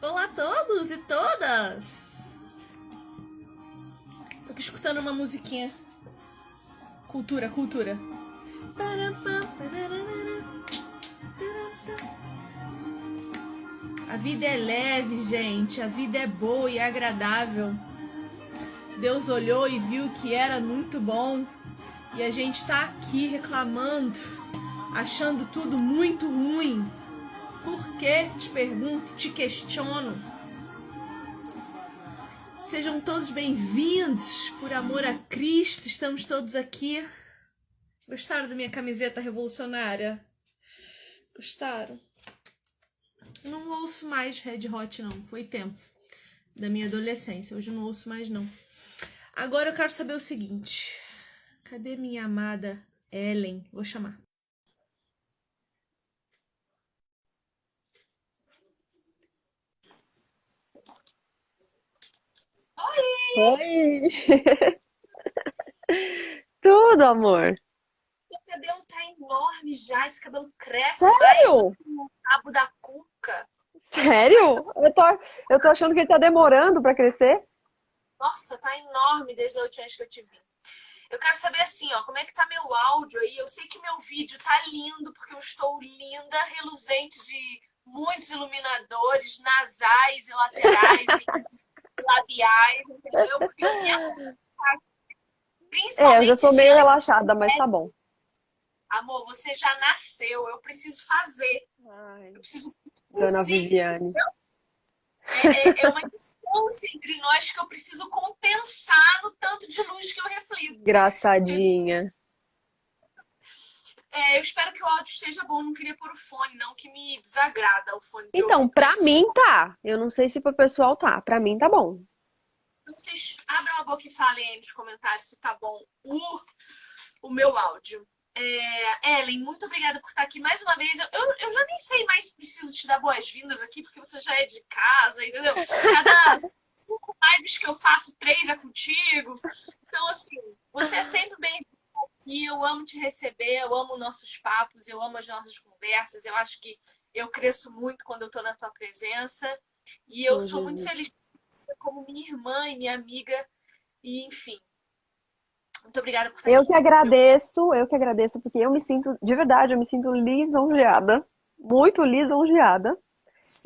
Olá a todos e todas! Tô aqui escutando uma musiquinha. Cultura, cultura. A vida é leve, gente. A vida é boa e agradável. Deus olhou e viu que era muito bom. E a gente tá aqui reclamando, achando tudo muito ruim. Por quê? Te pergunto, te questiono. Sejam todos bem-vindos, por amor a Cristo, estamos todos aqui. Gostaram da minha camiseta revolucionária? Gostaram? Eu não ouço mais Red Hot, não. Foi tempo da minha adolescência, hoje eu não ouço mais, não. Agora eu quero saber o seguinte. Cadê minha amada Ellen? Vou chamar. Oi! Tudo, amor. Meu cabelo tá enorme já, esse cabelo cresce mais do Sério? que o rabo da cuca. Mas, Sério? Eu tô achando que ele tá demorando pra crescer. nossa, tá enorme desde a última vez que eu te vi. Eu quero saber assim, ó, como é que tá meu áudio aí? Eu sei que meu vídeo tá lindo, porque eu estou linda, reluzente de muitos iluminadores nasais e laterais e labiais, entendeu? Porque eu me É, eu já principalmente tô meio gente, relaxada, mas tá bom. amor, você já nasceu, eu preciso fazer, Ai, eu preciso dona produzir. Viviane. É uma distância entre nós que eu preciso compensar no tanto de luz que eu reflito. Engraçadinha. Eu espero que o áudio esteja bom. Não queria pôr o fone, não, que me desagrada o fone de Então, ouvido. pra mim tá. Eu não sei se pro pessoal tá. Pra mim tá bom. Então, vocês abram a boca e falem aí nos comentários se tá bom o meu áudio. Ellen, muito obrigada por estar aqui mais uma vez. Eu já nem sei mais se preciso te dar boas-vindas aqui, porque você já é de casa, entendeu? Cada 5 lives que eu faço, 3 é contigo. Então, assim, você é sempre bem aqui. Eu amo te receber, eu amo nossos papos, eu amo as nossas conversas. Eu acho que eu cresço muito quando eu tô na tua presença. E eu Ô, sou muito Jesus. feliz de ter você como minha irmã e minha amiga. E, enfim, muito obrigada por estar aqui. Eu que agradeço, porque eu me sinto, de verdade, eu me sinto lisonjeada. Muito lisonjeada.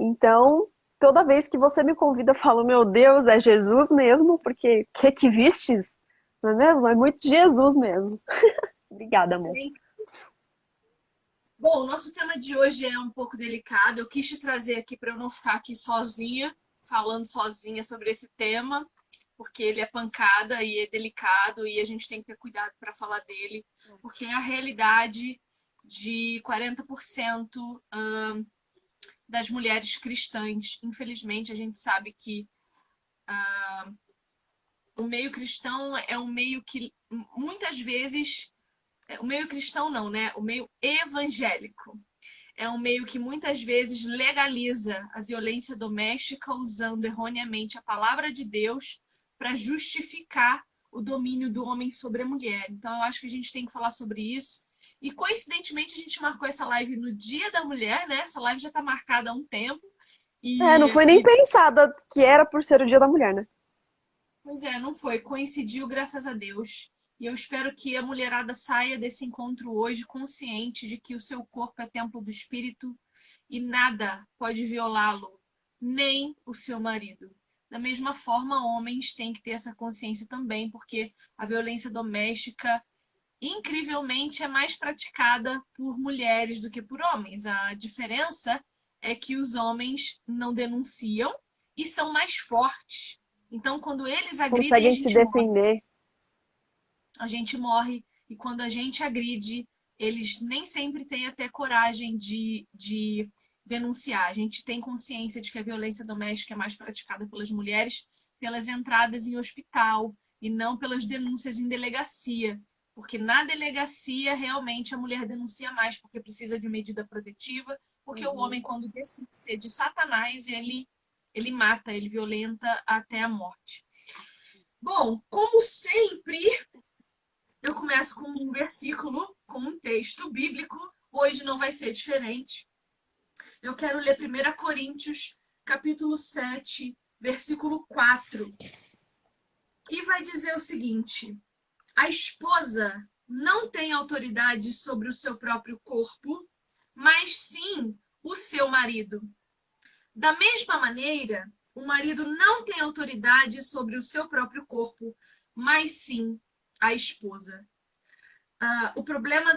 Então, toda vez que você me convida, eu falo, meu Deus, é Jesus mesmo? Porque que vistes? Não é mesmo? É muito Jesus mesmo. Obrigada, amor. Bom, o nosso tema de hoje é um pouco delicado. Eu quis te trazer aqui para eu não ficar aqui sozinha, falando sozinha sobre esse tema, porque ele é pancada e é delicado e a gente tem que ter cuidado para falar dele, porque é a realidade de 40% das mulheres cristãs. Infelizmente, a gente sabe que o meio cristão é um meio que muitas vezes. O meio cristão não, né? O meio evangélico é um meio que muitas vezes legaliza a violência doméstica usando erroneamente a palavra de Deus para justificar o domínio do homem sobre a mulher. Então, eu acho que a gente tem que falar sobre isso. E, coincidentemente, a gente marcou essa live no Dia da Mulher, né? Essa live já está marcada há um tempo. É, não E, foi nem e, pensada que era por ser o Dia da Mulher, né? pois é, não foi. Coincidiu, graças a Deus. E eu espero que a mulherada saia desse encontro hoje consciente de que o seu corpo é templo do Espírito e nada pode violá-lo, nem o seu marido. Da mesma forma, homens têm que ter essa consciência também, porque a violência doméstica, incrivelmente, é mais praticada por mulheres do que por homens. A diferença é que os homens não denunciam e são mais fortes. Então, quando eles agridem, a Conseguem se gente morre. defender. A gente morre. E quando a gente agride, eles nem sempre têm até coragem de denunciar. A gente tem consciência de que a violência doméstica é mais praticada pelas mulheres pelas entradas em hospital e não pelas denúncias em delegacia. Porque na delegacia, realmente, a mulher denuncia mais, porque precisa de medida protetiva, porque o homem, Uhum. quando decide ser de Satanás, ele mata, ele violenta até a morte. Bom, como sempre, eu começo com um versículo, com um texto bíblico. Hoje não vai ser diferente. Eu quero ler 1 Coríntios, capítulo 7, versículo 4, que vai dizer o seguinte: a esposa não tem autoridade sobre o seu próprio corpo, mas sim o seu marido. Da mesma maneira, o marido não tem autoridade sobre o seu próprio corpo, mas sim a esposa. O problema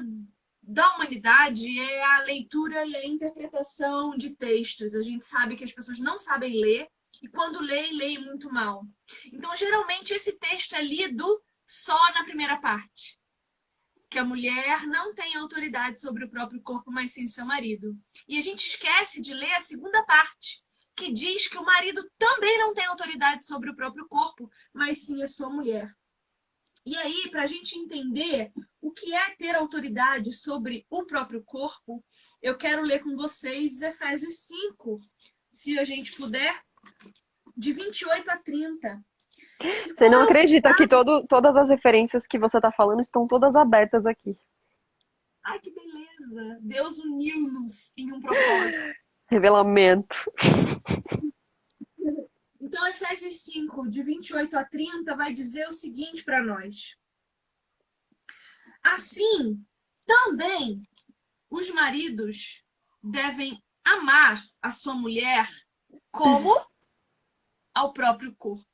da humanidade é a leitura e a interpretação de textos. A gente sabe que as pessoas não sabem ler e quando leem, leem muito mal. Então, geralmente, esse texto é lido só na primeira parte, que a mulher não tem autoridade sobre o próprio corpo, mas sim seu marido. E a gente esquece de ler a segunda parte, que diz que o marido também não tem autoridade sobre o próprio corpo, mas sim a sua mulher. E aí, para a gente entender o que é ter autoridade sobre o próprio corpo, eu quero ler com vocês Efésios 5, se a gente puder, de 28 a 30. Você não acredita que todas as referências que você está falando estão todas abertas aqui. Ai, que beleza! Deus uniu-nos em um propósito. Revelamento. Então, Efésios 5, de 28 a 30, vai dizer o seguinte para nós. Assim, também os maridos devem amar a sua mulher como ao próprio corpo.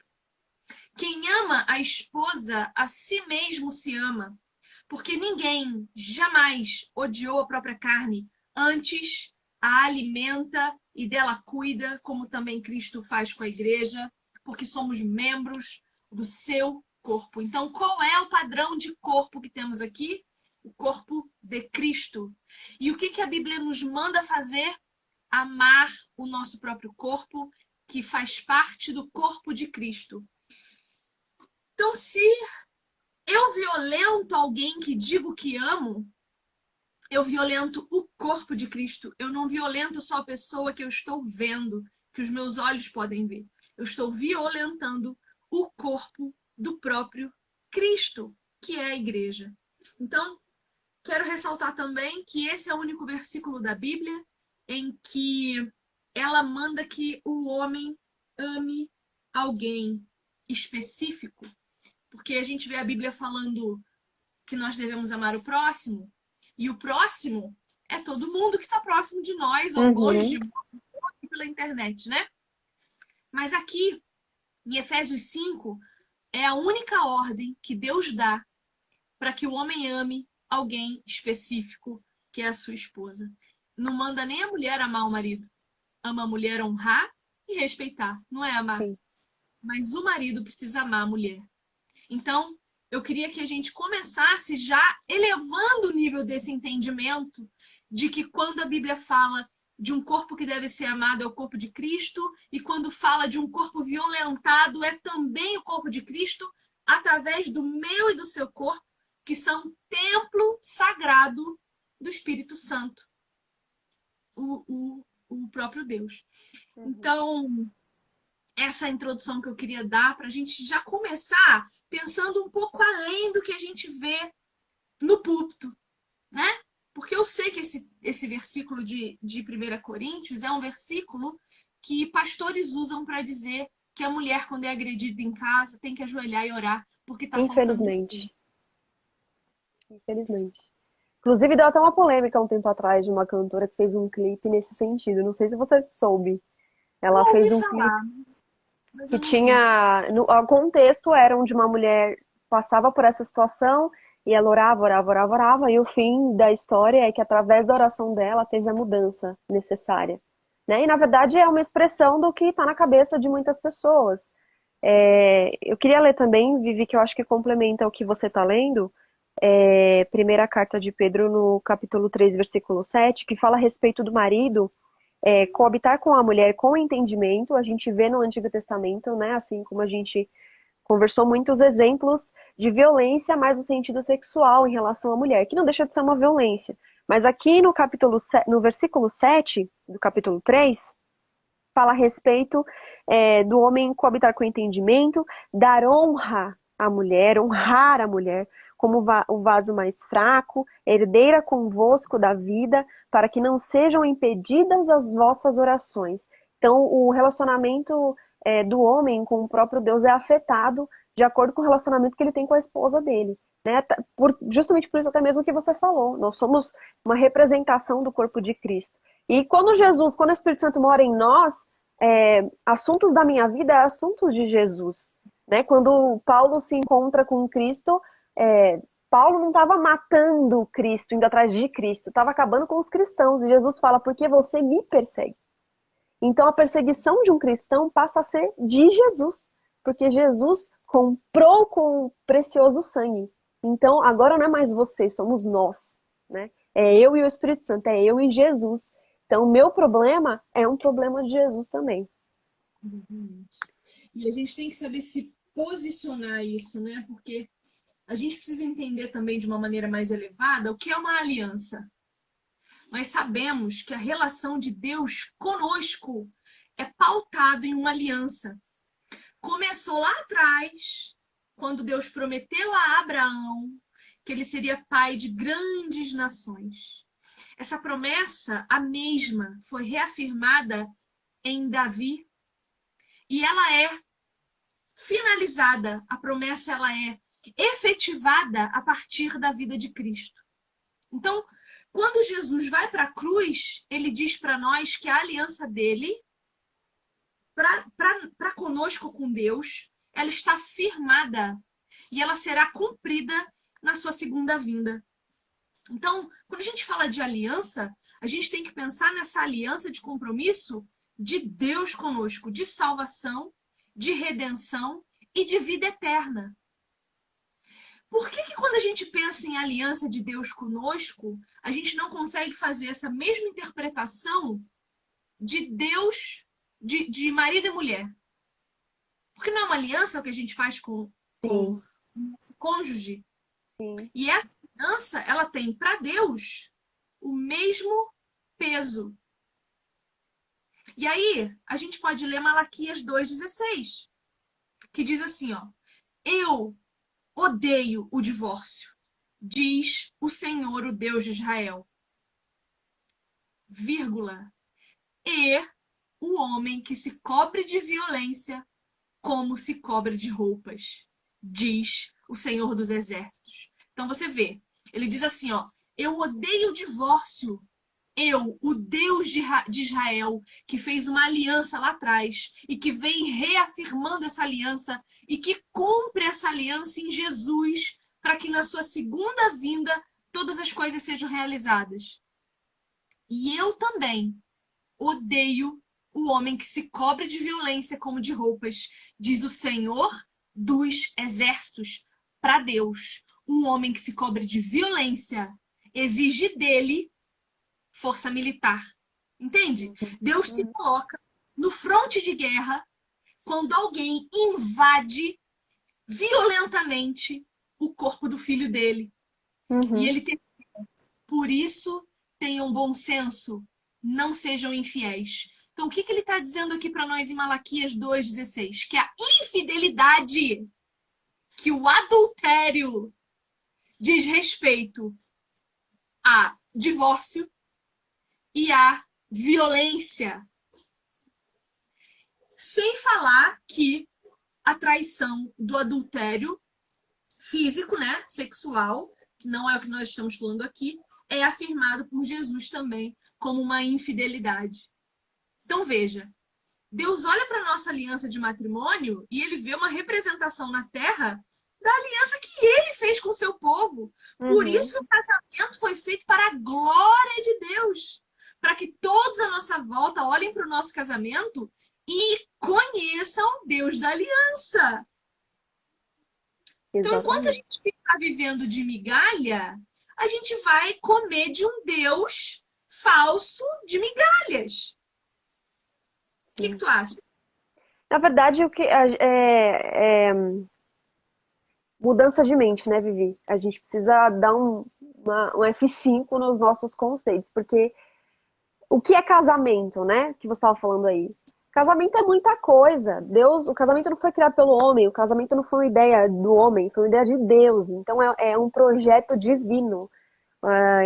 Quem ama a esposa, a si mesmo se ama, porque ninguém jamais odiou a própria carne, antes a alimenta e dela cuida, como também Cristo faz com a igreja, porque somos membros do seu corpo. Então, qual é o padrão de corpo que temos aqui? O corpo de Cristo. E o que a Bíblia nos manda fazer? Amar o nosso próprio corpo, que faz parte do corpo de Cristo. Então, se eu violento alguém que digo que amo, eu violento o corpo de Cristo. Eu não violento só a pessoa que eu estou vendo, que os meus olhos podem ver. Eu estou violentando o corpo do próprio Cristo, que é a igreja. Então, quero ressaltar também que esse é o único versículo da Bíblia em que ela manda que o homem ame alguém específico. Porque a gente vê a Bíblia falando que nós devemos amar o próximo, e o próximo é todo mundo que está próximo de nós, ou longe de nós, pela internet, né? Mas aqui, em Efésios 5, é a única ordem que Deus dá para que o homem ame alguém específico, que é a sua esposa. Não manda nem a mulher amar o marido. Ama a mulher honrar e respeitar. Não é amar. Sim. Mas o marido precisa amar a mulher. Então, eu queria que a gente começasse já elevando o nível desse entendimento de que quando a Bíblia fala de um corpo que deve ser amado é o corpo de Cristo, e quando fala de um corpo violentado é também o corpo de Cristo, através do meu e do seu corpo, que são templo sagrado do Espírito Santo, o próprio Deus. Então, essa introdução que eu queria dar para a gente já começar pensando um pouco além do que a gente vê no púlpito, né? Porque eu sei que esse versículo de 1 Coríntios é um versículo que pastores usam para dizer que a mulher, quando é agredida em casa, tem que ajoelhar e orar, porque está faltando Infelizmente. Infelizmente. Inclusive, deu até uma polêmica um tempo atrás de uma cantora que fez um clipe nesse sentido. Não sei se você soube. Ela Eu ouvi fez um clipe falar, mas que eu não vi. o contexto era onde uma mulher passava por essa situação e ela orava, orava, orava, orava, e o fim da história é que através da oração dela teve a mudança necessária, né? E na verdade é uma expressão do que está na cabeça de muitas pessoas. Eu queria ler também, Vivi, que eu acho que complementa o que você está lendo, primeira carta de Pedro no capítulo 3, versículo 7, que fala a respeito do marido coabitar com a mulher com entendimento. A gente vê no Antigo Testamento, né, assim como a gente conversou, muitos exemplos de violência, mas no sentido sexual em relação à mulher, que não deixa de ser uma violência. Mas aqui no versículo 7 do capítulo 3, fala a respeito do homem coabitar com entendimento, dar honra à mulher, honrar a mulher, como o vaso mais fraco, herdeira convosco da vida, para que não sejam impedidas as vossas orações. Então, o relacionamento do homem com o próprio Deus é afetado de acordo com o relacionamento que ele tem com a esposa dele. Né? Justamente por isso até mesmo que você falou. Nós somos uma representação do corpo de Cristo. E quando o Espírito Santo mora em nós, assuntos da minha vida é assuntos de Jesus. Né? Quando Paulo se encontra com Cristo, Paulo não estava matando Cristo, indo atrás de Cristo, estava acabando com os cristãos. E Jesus fala, porque você me persegue. Então a perseguição de um cristão passa a ser de Jesus, porque Jesus comprou com o precioso sangue. Então agora não é mais você, somos nós, né? É eu e o Espírito Santo, é eu e Jesus. Então o meu problema é um problema de Jesus também. Exatamente. E a gente tem que saber se posicionar isso, né? Porque a gente precisa entender também de uma maneira mais elevada o que é uma aliança. Nós sabemos que a relação de Deus conosco é pautado em uma aliança. Começou lá atrás, quando Deus prometeu a Abraão que ele seria pai de grandes nações. Essa promessa, a mesma, foi reafirmada em Davi e ela é finalizada, a promessa ela é efetivada a partir da vida de Cristo. Então, quando Jesus vai para a cruz, ele diz para nós que a aliança dele para conosco com Deus, ela está firmada e ela será cumprida na sua segunda vinda. Então, quando a gente fala de aliança, a gente tem que pensar nessa aliança de compromisso de Deus conosco, de salvação, de redenção e de vida eterna. Por que quando a gente pensa em aliança de Deus conosco, a gente não consegue fazer essa mesma interpretação de Deus, de marido e mulher? Porque não é uma aliança o que a gente faz com o nosso cônjuge. Sim. E essa aliança, ela tem para Deus o mesmo peso. E aí, a gente pode ler Malaquias 2,16, que diz assim, ó: eu odeio o divórcio, diz o Senhor, o Deus de Israel, vírgula, e o homem que se cobre de violência como se cobre de roupas, diz o Senhor dos Exércitos. Então você vê, ele diz assim, ó: eu odeio o divórcio. Eu, o Deus de Israel, que fez uma aliança lá atrás e que vem reafirmando essa aliança e que cumpre essa aliança em Jesus para que na sua segunda vinda todas as coisas sejam realizadas. E eu também odeio o homem que se cobre de violência como de roupas, diz o Senhor dos Exércitos para Deus. Um homem que se cobre de violência exige dele força militar. Entende? Deus se coloca no fronte de guerra quando alguém invade violentamente o corpo do filho dele. E ele tem... Por isso, tenham bom senso, não sejam infiéis. Então, o que ele está dizendo aqui para nós em Malaquias 2,16? Que a infidelidade, que o adultério diz respeito a divórcio e a violência. Sem falar que a traição do adultério físico, né, sexual, que não é o que nós estamos falando aqui, é afirmado por Jesus também como uma infidelidade. Então veja, Deus olha para a nossa aliança de matrimônio e ele vê uma representação na terra da aliança que ele fez com o seu povo. Por isso que o casamento foi feito para a glória de Deus. Para que todos à nossa volta olhem para o nosso casamento e conheçam o Deus da aliança. Então, enquanto a gente ficar vivendo de migalha, a gente vai comer de um Deus falso de migalhas. O que tu acha? Na verdade, o que mudança de mente, né, Vivi? A gente precisa dar um F5 nos nossos conceitos, porque o que é casamento, né? Que você estava falando aí. Casamento é muita coisa. O casamento não foi criado pelo homem, o casamento não foi uma ideia do homem, foi uma ideia de Deus. Então é um projeto divino.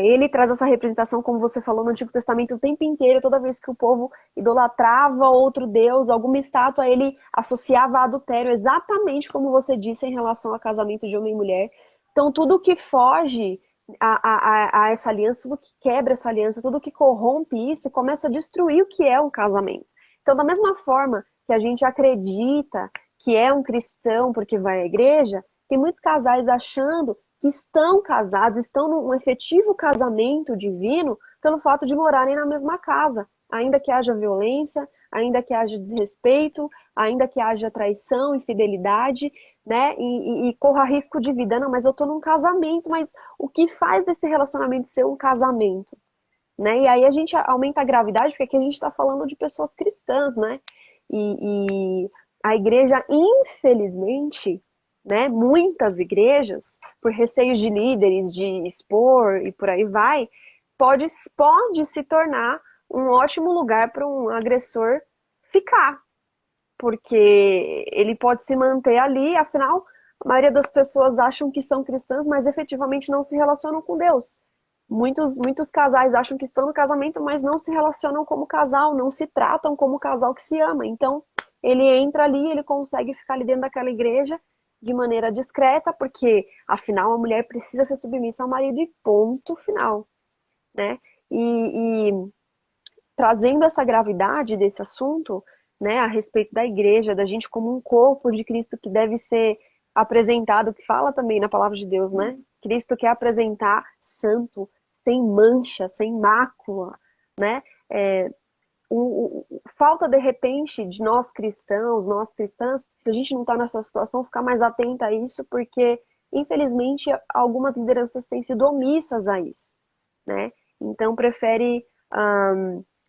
Ele traz essa representação, como você falou, no Antigo Testamento o tempo inteiro, toda vez que o povo idolatrava outro deus, alguma estátua, ele associava a adultério, exatamente como você disse em relação ao casamento de homem e mulher. Então, tudo que foge a essa aliança, tudo que quebra essa aliança, tudo que corrompe isso, começa a destruir o que é um casamento. Então, da mesma forma que a gente acredita que é um cristão porque vai à igreja, tem muitos casais achando que estão casados, estão num efetivo casamento divino pelo fato de morarem na mesma casa. Ainda que haja violência, ainda que haja desrespeito, ainda que haja traição, infidelidade, né? E corra risco de vida. Não, mas eu tô num casamento, mas o que faz desse relacionamento ser um casamento? Né? E aí a gente aumenta a gravidade, porque aqui a gente está falando de pessoas cristãs, né? E a igreja, infelizmente, né, muitas igrejas, por receios de líderes, de expor e por aí vai, pode se tornar um ótimo lugar para um agressor ficar, porque ele pode se manter ali, afinal, a maioria das pessoas acham que são cristãs, mas efetivamente não se relacionam com Deus. Muitos casais acham que estão no casamento, mas não se relacionam como casal, não se tratam como casal que se ama. Então, ele entra ali, ele consegue ficar ali dentro daquela igreja de maneira discreta, porque afinal a mulher precisa ser submissa ao marido e ponto final, né? E trazendo essa gravidade desse assunto, né, a respeito da igreja, da gente como um corpo de Cristo que deve ser apresentado, que fala também na palavra de Deus, né? Cristo quer apresentar santo, sem mancha, sem mácula, né? Falta de repente de nós cristãos, nós cristãs, se a gente não está nessa situação, ficar mais atenta a isso, porque infelizmente algumas lideranças têm sido omissas a isso, né? Então prefere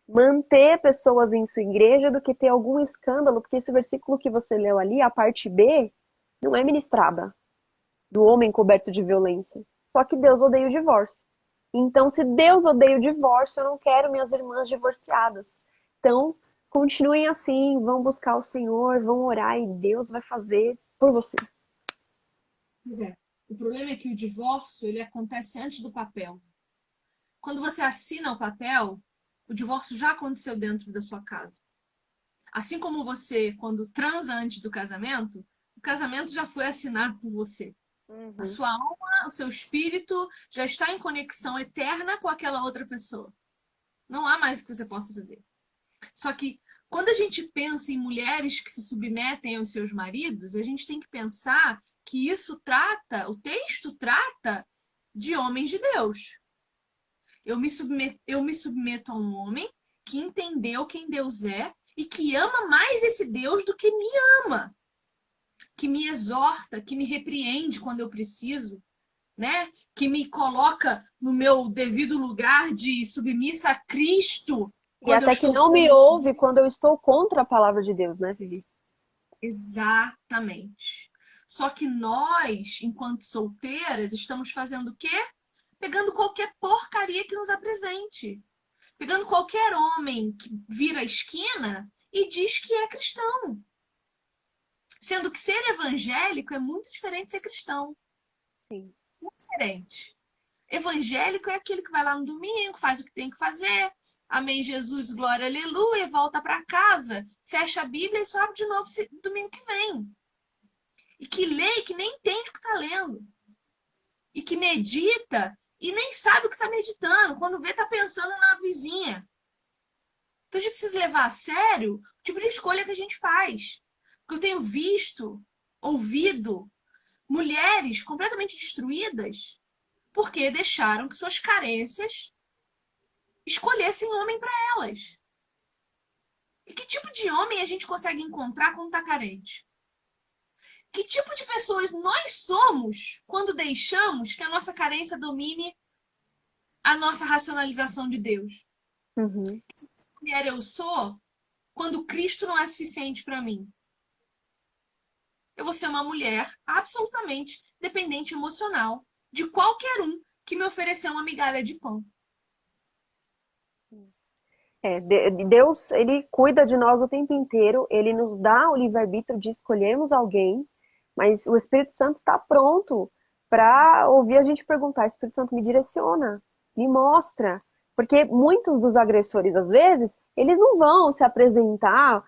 manter pessoas em sua igreja do que ter algum escândalo, porque esse versículo que você leu ali, a parte B, não é ministrada do homem coberto de violência. Só que Deus odeia o divórcio. Então, se Deus odeia o divórcio, eu não quero minhas irmãs divorciadas. Então, continuem assim, vão buscar o Senhor, vão orar e Deus vai fazer por você. Pois é. O problema é que o divórcio ele acontece antes do papel. Quando você assina o papel, o divórcio já aconteceu dentro da sua casa. Assim como você, quando transa antes do casamento, o casamento já foi assinado por você. A Uhum. sua alma, o seu espírito já está em conexão eterna com aquela outra pessoa. Não há mais o que você possa fazer. Só que quando a gente pensa em mulheres que se submetem aos seus maridos, a gente tem que pensar que isso trata, o texto trata de homens de Deus. Eu me submeto a um homem que entendeu quem Deus é e que ama mais esse Deus do que me ama, que me exorta, que me repreende quando eu preciso, né? Que me coloca no meu devido lugar de submissa a Cristo E quando eu até que estou não me sendo. ouve quando eu estou contra a palavra de Deus, né, Vivi? Exatamente. Só que nós, enquanto solteiras, estamos fazendo o quê? Pegando qualquer porcaria que nos apresente. Pegando qualquer homem que vira a esquina e diz que é cristão. Sendo que ser evangélico é muito diferente de ser cristão. Sim. Muito diferente. Evangélico é aquele que vai lá no domingo, faz o que tem que fazer. Amém, Jesus, glória, aleluia, volta para casa, fecha a Bíblia e sobe de novo domingo que vem. E que lê e que nem entende o que está lendo. E que medita e nem sabe o que está meditando. Quando vê, está pensando na vizinha. Então a gente precisa levar a sério o tipo de escolha que a gente faz. Porque eu tenho visto, ouvido mulheres completamente destruídas porque deixaram que suas carências escolhessem homem para elas. E que tipo de homem a gente consegue encontrar quando está carente? Que tipo de pessoas nós somos quando deixamos que a nossa carência domine a nossa racionalização de Deus? Uhum. Que tipo de mulher eu sou quando Cristo não é suficiente para mim? Eu vou ser uma mulher absolutamente dependente emocional de qualquer um que me oferecer uma migalha de pão. Deus, ele cuida de nós o tempo inteiro, ele nos dá o livre-arbítrio de escolhermos alguém, mas o Espírito Santo está pronto para ouvir a gente perguntar, Espírito Santo, me direciona, me mostra. Porque muitos dos agressores, às vezes, eles não vão se apresentar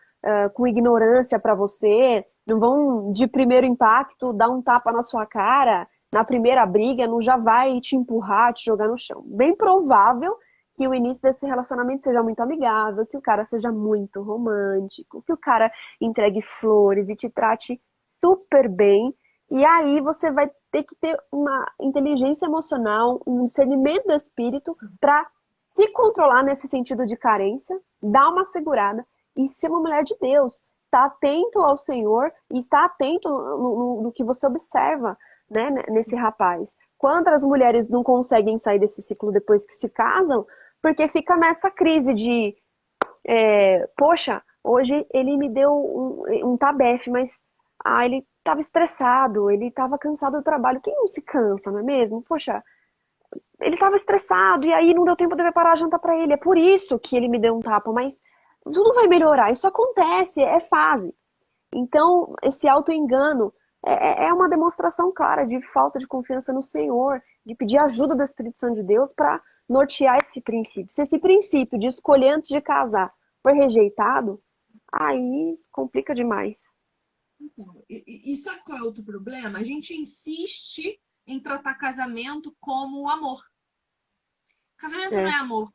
com ignorância para você, não vão de primeiro impacto dar um tapa na sua cara, na primeira briga, não já vai te empurrar, te jogar no chão. Bem provável que o início desse relacionamento seja muito amigável, que o cara seja muito romântico, que o cara entregue flores e te trate super bem. E aí você vai ter que ter uma inteligência emocional, um discernimento do espírito para se controlar nesse sentido de carência, dar uma segurada e ser uma mulher de Deus. Estar atento ao Senhor e estar atento no que você observa, né, nesse rapaz. Quantas mulheres não conseguem sair desse ciclo depois que se casam, porque fica nessa crise de poxa, hoje ele me deu um tabefe, mas ele estava estressado, ele estava cansado do trabalho. Quem não se cansa, não é mesmo? Poxa, ele estava estressado e aí não deu tempo de eu preparar a janta para ele. É por isso que ele me deu um tapa, mas tudo vai melhorar. Isso acontece, é fase. Então, esse auto-engano é uma demonstração clara de falta de confiança no Senhor, de pedir ajuda do Espírito Santo de Deus para nortear esse princípio. Se esse princípio de escolher antes de casar for rejeitado, aí complica demais. Então, e sabe qual é outro problema? A gente insiste em tratar casamento como amor. Casamento não é É, amor.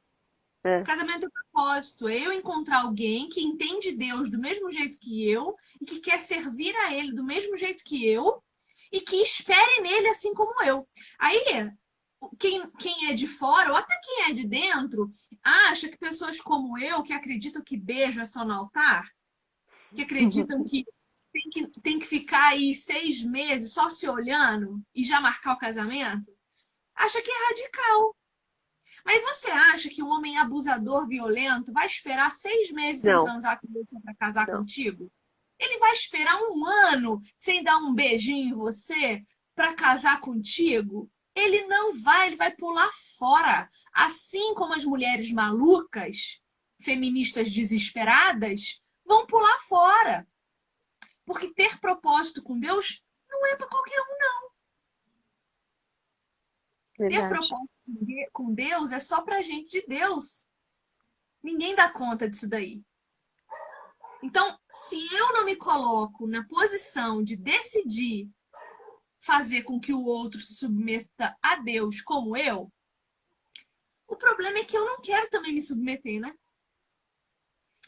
é. Casamento é propósito. É eu encontrar alguém que entende Deus do mesmo jeito que eu e que quer servir a Ele do mesmo jeito que eu e que espere nele assim como eu. Aí, quem é de fora, ou até quem é de dentro, acha que pessoas como eu, que acreditam que beijo é só no altar, que acreditam que tem que ficar aí 6 meses só se olhando e já marcar o casamento, acha que é radical. Mas você acha que um homem abusador, violento, vai esperar 6 meses sem Não, transar com você para casar não. contigo? Ele vai esperar um ano sem dar um beijinho em você para casar contigo? Ele não vai, ele vai pular fora. Assim como as mulheres malucas, feministas desesperadas, vão pular fora. Porque ter propósito com Deus não é para qualquer um. Ter Verdade. propósito com Deus é só para gente de Deus. Ninguém dá conta disso daí. Então, se eu não me coloco na posição de decidir fazer com que o outro se submeta a Deus como eu, o problema é que eu não quero também me submeter, né?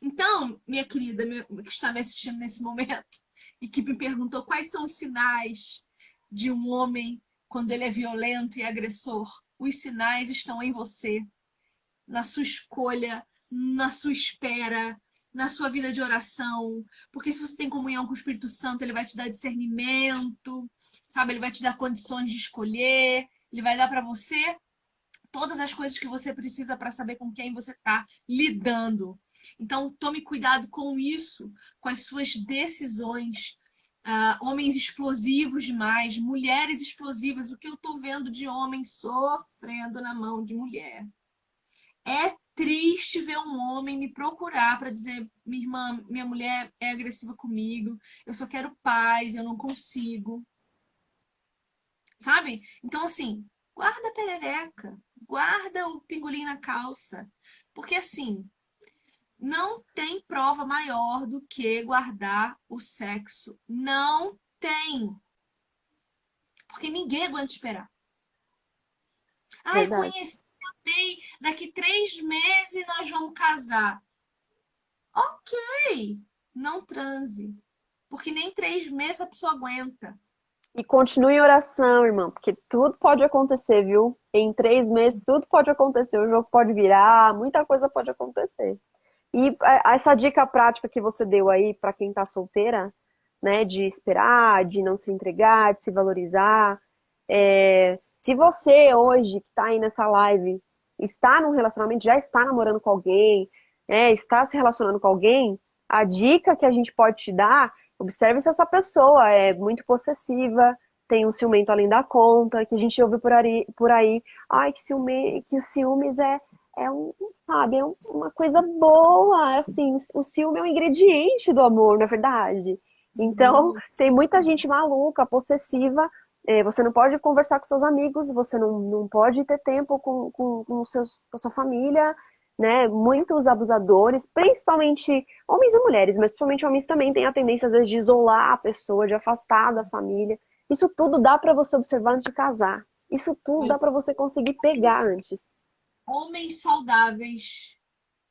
Então, minha querida, que está me assistindo nesse momento e que me perguntou quais são os sinais de um homem quando ele é violento e agressor, os sinais estão em você, na sua escolha, na sua espera, na sua vida de oração. Porque se você tem comunhão com o Espírito Santo, ele vai te dar discernimento, sabe? Ele vai te dar condições de escolher, ele vai dar para você todas as coisas que você precisa para saber com quem você está lidando. Então, tome cuidado com isso, com as suas decisões. Homens explosivos demais, mulheres explosivas. O que eu estou vendo de homem sofrendo na mão de mulher. É triste ver um homem me procurar para dizer: minha irmã, minha mulher é agressiva comigo, eu só quero paz, eu não consigo. Sabe? Então, assim, guarda a perereca, guarda o pingolim na calça. Porque, assim, não tem prova maior do que guardar o sexo. Não tem. Porque ninguém aguenta esperar. Ai, Verdade. conheci, amei, daqui 3 meses nós vamos casar. Ok, não transe. Porque nem 3 meses a pessoa aguenta. E continue em oração, irmão, porque tudo pode acontecer, viu? Em 3 meses tudo pode acontecer, o jogo pode virar, muita coisa pode acontecer. E essa dica prática que você deu aí para quem tá solteira, né, de esperar, de não se entregar, de se valorizar, se você hoje que tá aí nessa live está num relacionamento, já está namorando com alguém, está se relacionando com alguém, a dica que a gente pode te dar, observe se essa pessoa é muito possessiva, tem um ciumento além da conta, que a gente ouve por aí, ai, que o ciúmes sabe, uma coisa boa, assim, o ciúme é um ingrediente do amor, na verdade. Então, tem muita gente maluca, possessiva, Você não pode conversar com seus amigos, você não pode ter tempo com a sua família, né? Muitos abusadores, principalmente homens e mulheres, mas principalmente homens também têm a tendência, às vezes, de isolar a pessoa, de afastar da família. Isso tudo dá pra você observar antes de casar. Isso tudo Olha, dá pra você conseguir pegar antes. homens saudáveis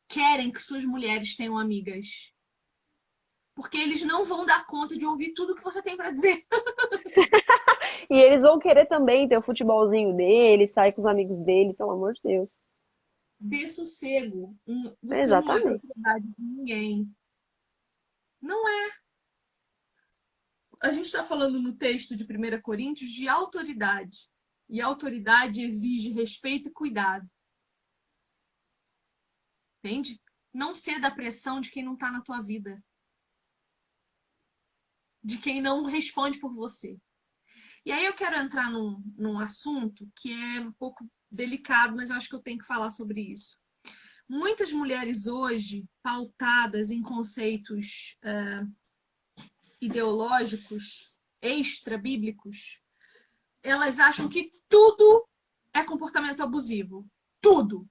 querem que suas mulheres tenham amigas. Porque eles não vão dar conta de ouvir tudo que você tem para dizer. E eles vão querer também ter o futebolzinho dele, sair com os amigos dele, pelo amor de Deus. Dê sossego. Você não é Exatamente. propriedade de ninguém. Não é. A gente está falando no texto de 1 Coríntios de autoridade. E autoridade exige respeito e cuidado. Entende? Não ceda à pressão de quem não está na tua vida. De quem não responde por você. E aí eu quero entrar num assunto que é um pouco delicado, mas eu acho que eu tenho que falar sobre isso. Muitas mulheres hoje, pautadas em conceitos ideológicos, extra-bíblicos, elas acham que tudo é comportamento abusivo. Tudo.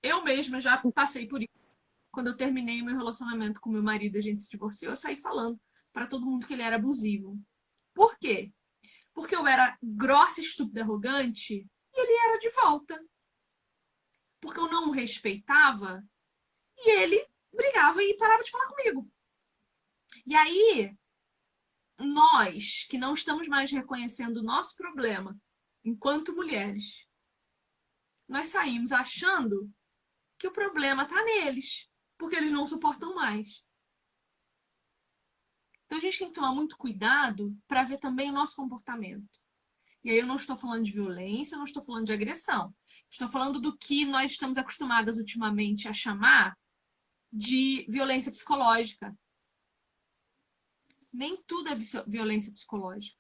Eu mesma já passei por isso. Quando eu terminei o meu relacionamento com meu marido, a gente se divorciou, eu saí falando para todo mundo que ele era abusivo. Por quê? Porque eu era grossa, estúpida, arrogante e ele era de volta. Porque eu não o respeitava e ele brigava e parava de falar comigo. E aí, nós que não estamos mais reconhecendo o nosso problema enquanto mulheres, nós saímos achando que o problema está neles, porque eles não suportam mais. Então a gente tem que tomar muito cuidado para ver também o nosso comportamento. E aí eu não estou falando de violência, não estou falando de agressão. Estou falando do que nós estamos acostumadas ultimamente a chamar de violência psicológica. Nem tudo é violência psicológica.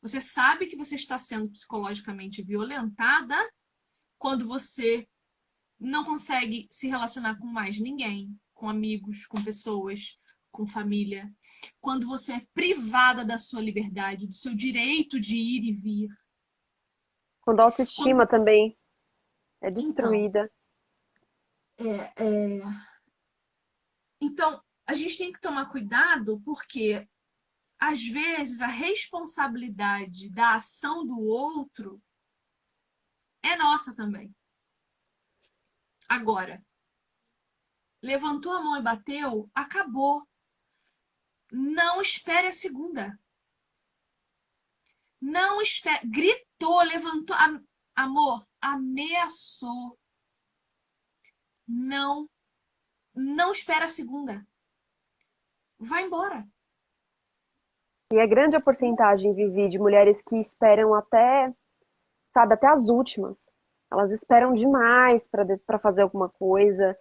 Você sabe que você está sendo psicologicamente violentada quando você não consegue se relacionar com mais ninguém, com amigos, com pessoas, com família. Quando você é privada da sua liberdade, do seu direito de ir e vir. Quando a Quando autoestima você... também é Então, destruída. então, a gente tem que tomar cuidado porque, às vezes, a responsabilidade da ação do outro é nossa também. Agora, levantou a mão e bateu, acabou. Não espere a segunda. Não espere. Gritou, levantou. Amor, ameaçou. Não, não espera a segunda. Vai embora. E é grande a porcentagem, Vivi, de mulheres que esperam até, sabe, até as últimas. Elas esperam demais para fazer alguma coisa.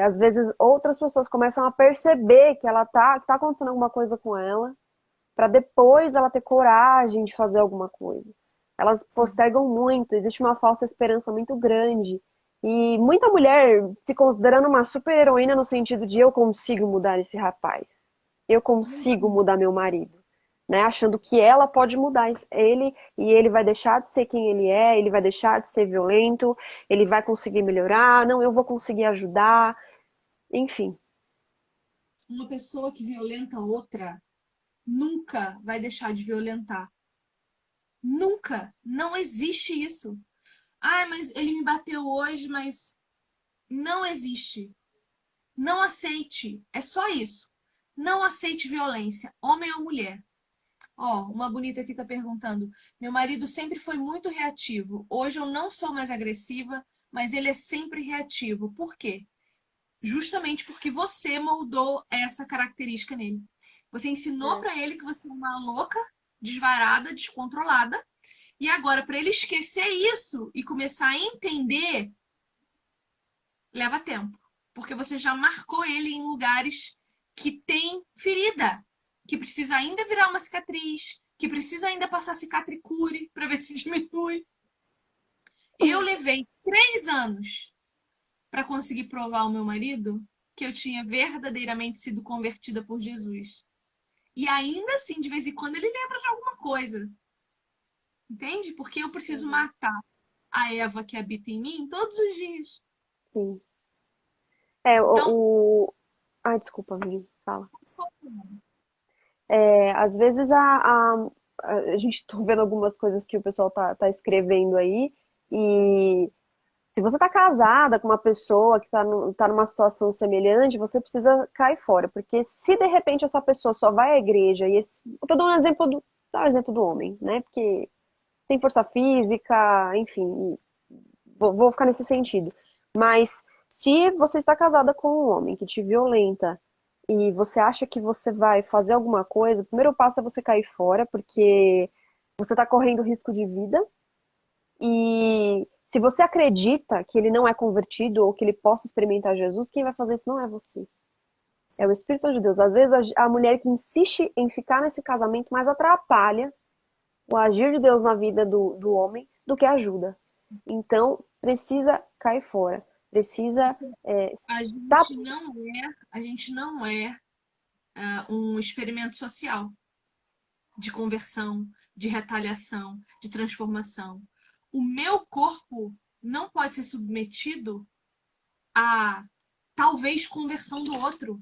Às vezes outras pessoas começam a perceber que tá acontecendo alguma coisa com ela, para depois ela ter coragem de fazer alguma coisa. Elas Sim. postergam muito, existe uma falsa esperança muito grande. E muita mulher se considerando uma super heroína no sentido de eu consigo mudar esse rapaz, eu consigo mudar meu marido, né? Achando que ela pode mudar ele e ele vai deixar de ser quem ele é, ele vai deixar de ser violento, ele vai conseguir melhorar, não, eu vou conseguir ajudar, enfim. Uma pessoa que violenta outra nunca vai deixar de violentar. Nunca. Não existe isso. Ah, mas ele me bateu hoje, mas não existe. Não aceite. É só isso. Não aceite violência, homem ou mulher. Ó, uma bonita aqui tá perguntando: meu marido sempre foi muito reativo. Hoje eu não sou mais agressiva, mas ele é sempre reativo. Por quê? Justamente porque você moldou essa característica nele. Você ensinou É. para ele que você é uma louca, desvarada, descontrolada. E agora, para ele esquecer isso e começar a entender, leva tempo. Porque você já marcou ele em lugares que tem ferida, que precisa ainda virar uma cicatriz, que precisa ainda passar cicatricure para ver se diminui. Eu levei 3 anos para conseguir provar ao meu marido que eu tinha verdadeiramente sido convertida por Jesus. E ainda assim, de vez em quando, ele lembra de alguma coisa. Entende? Porque eu preciso Uhum. matar a Eva que habita em mim todos os dias. Sim. É, Então, Ai, desculpa, Vini, fala. só- Às vezes a gente tá vendo algumas coisas que o pessoal tá escrevendo aí, e se você tá casada com uma pessoa que tá numa situação semelhante, você precisa cair fora, porque se de repente essa pessoa só vai à igreja, eu tô dando um exemplo dar um exemplo do homem, né? Porque tem força física, enfim, vou ficar nesse sentido. Mas se você está casada com um homem que te violenta e você acha que você vai fazer alguma coisa, o primeiro passo é você cair fora, porque você está correndo risco de vida. E se você acredita que ele não é convertido ou que ele possa experimentar Jesus, quem vai fazer isso não é você. É o Espírito de Deus. Às vezes a mulher que insiste em ficar nesse casamento mais atrapalha o agir de Deus na vida do homem do que ajuda. Então, precisa cair fora. Precisa a tá, gente não a gente não é um experimento social de conversão, de retaliação, de transformação. O meu corpo não pode ser submetido a talvez conversão do outro.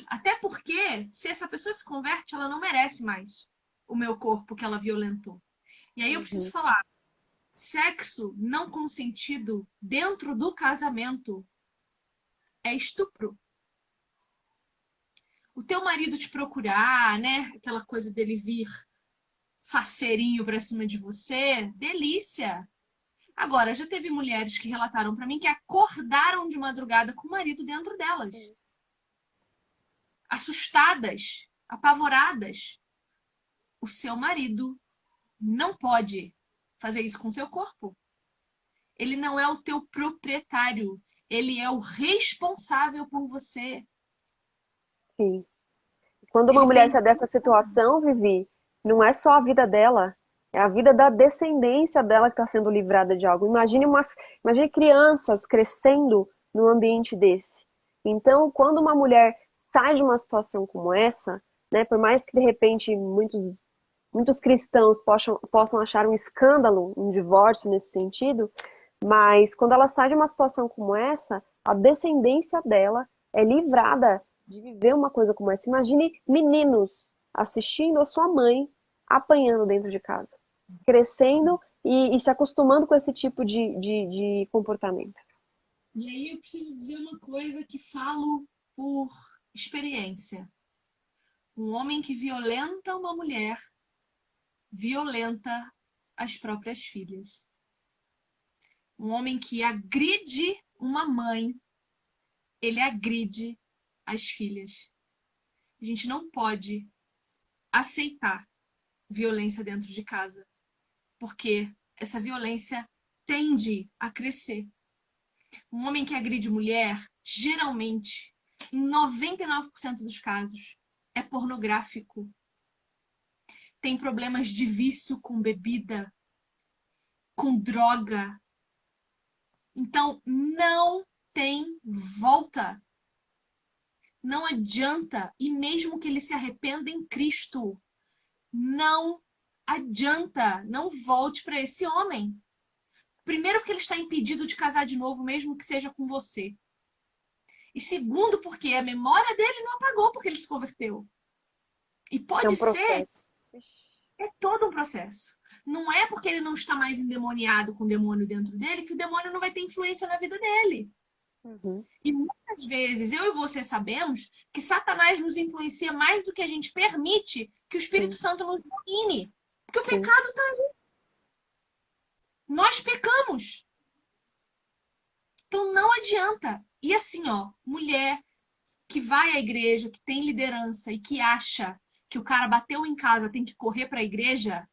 Até porque, se essa pessoa se converte, ela não merece mais o meu corpo que ela violentou. E aí eu preciso uhum, falar: sexo não consentido dentro do casamento é estupro. O teu marido te procurar, né? Aquela coisa dele vir faceirinho pra cima de você, delícia. Agora, já teve mulheres que relataram pra mim que acordaram de madrugada com o marido dentro delas, assustadas, apavoradas. O seu marido não pode fazer isso com seu corpo. Ele não é o teu proprietário. Ele é o responsável por você. sim. Quando uma Ele mulher tem. sai dessa situação, Vivi, não é só a vida dela, é a vida da descendência dela que está sendo livrada de algo. Imagine crianças crescendo num ambiente desse. Então, quando uma mulher sai de uma situação como essa, né, por mais que de repente muitos cristãos possam achar um escândalo, um divórcio nesse sentido, mas quando ela sai de uma situação como essa, a descendência dela é livrada de viver uma coisa como essa. Imagine meninos assistindo a sua mãe apanhando dentro de casa, crescendo e se acostumando com esse tipo de comportamento. E aí eu preciso dizer uma coisa que falo por experiência. Um homem que violenta uma mulher violenta as próprias filhas. Um homem que agride uma mãe, ele agride as filhas. A gente não pode aceitar violência dentro de casa, porque essa violência tende a crescer. Um homem que agride mulher, geralmente, em 99% dos casos, é pornográfico. Tem problemas de vício com bebida, com droga. Então, não tem volta. Não adianta. E mesmo que ele se arrependa em Cristo, não adianta. Não volte para esse homem. Primeiro, porque ele está impedido de casar de novo, mesmo que seja com você. E segundo, porque a memória dele não apagou porque ele se converteu. E É um pode ser, processo. é todo um processo. Não é porque ele não está mais endemoniado com o demônio dentro dele que o demônio não vai ter influência na vida dele. Uhum, E muitas vezes eu e você sabemos que Satanás nos influencia mais do que a gente permite que o Espírito sim, Santo nos domine. Porque o sim. pecado está. Nós pecamos. Então não adianta. E assim, ó, mulher que vai à igreja, que tem liderança e que acha que o cara bateu em casa, tem que correr para a igreja,